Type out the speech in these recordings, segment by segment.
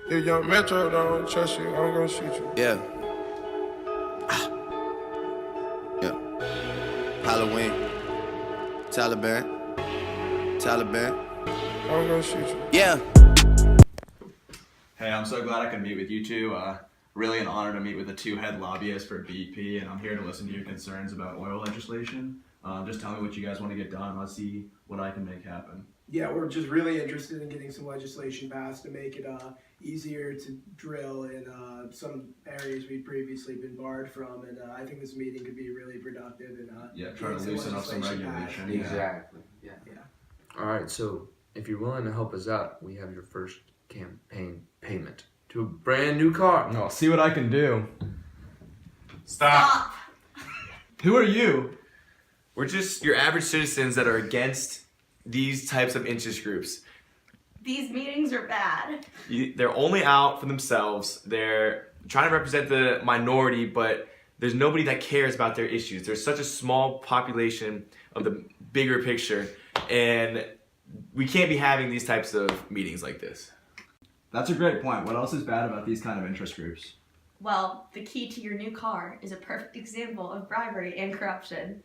If young Metro don't trust you, I'm gonna shoot you. Yeah. Yeah. Halloween. Taliban. I'm gonna shoot you. Yeah. Hey, I'm so glad I could meet with you two. Really an honor to meet with the two head lobbyists for BP, and I'm here to listen to your concerns about oil legislation. Just tell me what you guys want to get done. Let's see what I can make happen. Yeah, we're just really interested in getting some legislation passed to make it easier to drill in some areas we've previously been barred from, and I think this meeting could be really productive in Try to loosen up some regulation. Yeah. Exactly. Yeah. All right, so if you're willing to help us out, we have your first campaign payment to a brand new car. No, I'll see what I can do. Stop! Who are you? We're just your average citizens that are against these types of interest groups. These meetings are bad. They're only out for themselves. They're trying to represent the minority, but there's nobody that cares about their issues. There's such a small population of the bigger picture, and we can't be having these types of meetings like this. That's a great point. What else is bad about these kind of interest groups? Well, the key to your new car is a perfect example of bribery and corruption.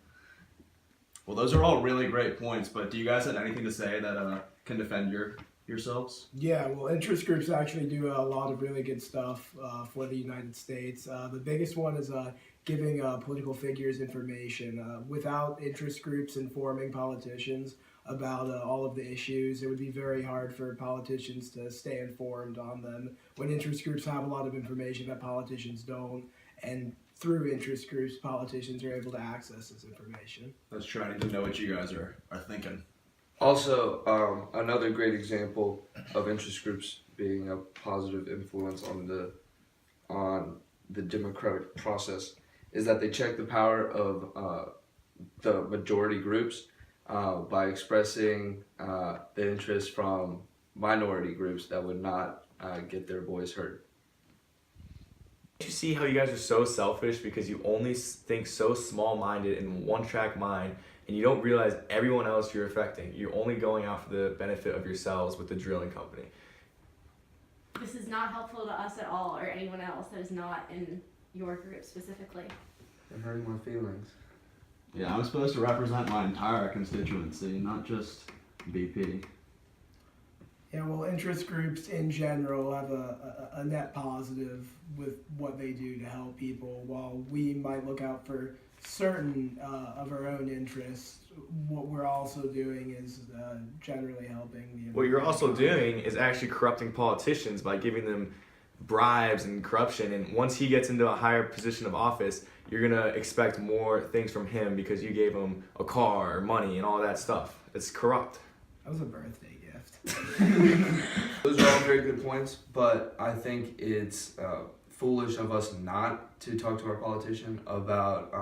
Well, those are all really great points, but do you guys have anything to say that can defend yourselves? Yeah, well, interest groups actually do a lot of really good stuff for the United States. The biggest one is giving political figures information. Without interest groups informing politicians about all of the issues, it would be very hard for politicians to stay informed on them. When interest groups have a lot of information that politicians don't, and through interest groups, politicians are able to access this information. That's true. I need to know what you guys are thinking. Also, another great example of interest groups being a positive influence on the democratic process is that they check the power of the majority groups by expressing the interest from minority groups that would not get their voice heard. Don't you see how you guys are so selfish because you only think so small-minded in one-track mind, and you don't realize everyone else you're affecting? You're only going out for the benefit of yourselves with the drilling company. This is not helpful to us at all, or anyone else that is not in your group specifically. I'm hurting my feelings. Yeah, I'm supposed to represent my entire constituency, not just BP. Yeah, well, interest groups in general have a net positive with what they do to help people. While we might look out for certain of our own interests, what we're also doing is generally helping the... What you're also doing is actually corrupting politicians by giving them bribes and corruption, and once he gets into a higher position of office, you're gonna expect more things from him because you gave him a car or money and all that stuff. It's corrupt. That was a birthday gift. Those are all very good points, but I think it's foolish of us not to talk to our politician about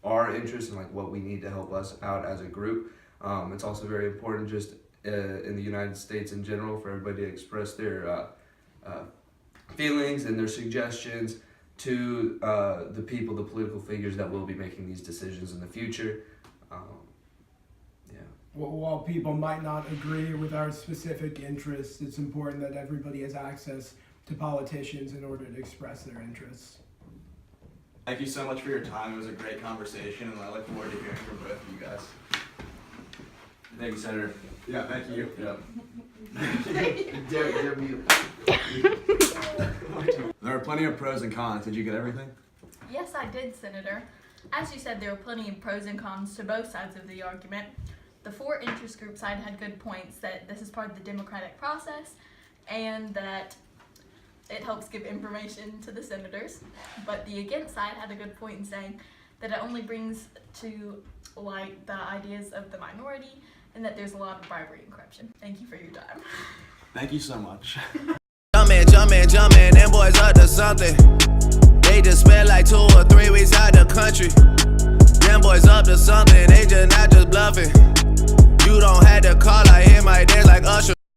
our interests and like what we need to help us out as a group. It's also very important just in the United States in general for everybody to express their feelings and their suggestions to the people, the political figures that will be making these decisions in the future. While people might not agree with our specific interests, it's important that everybody has access to politicians in order to express their interests. Thank you so much for your time. It was a great conversation, and I look forward to hearing from both of you guys. Thank you, Senator. Yeah, thank you. Yeah. There are plenty of pros and cons. Did you get everything? Yes, I did, Senator. As you said, there are plenty of pros and cons to both sides of the argument. The 4 interest group side had good points that this is part of the democratic process and that it helps give information to the senators. But the against side had a good point in saying that it only brings to light the ideas of the minority and that there's a lot of bribery and corruption. Thank you for your time. Thank you so much. Jumpin', them boys up to something. They just spent like 2 or 3 weeks out the country. Them boys up to something, they just not just bluffing. You don't have to call, I hear my dance like Usher.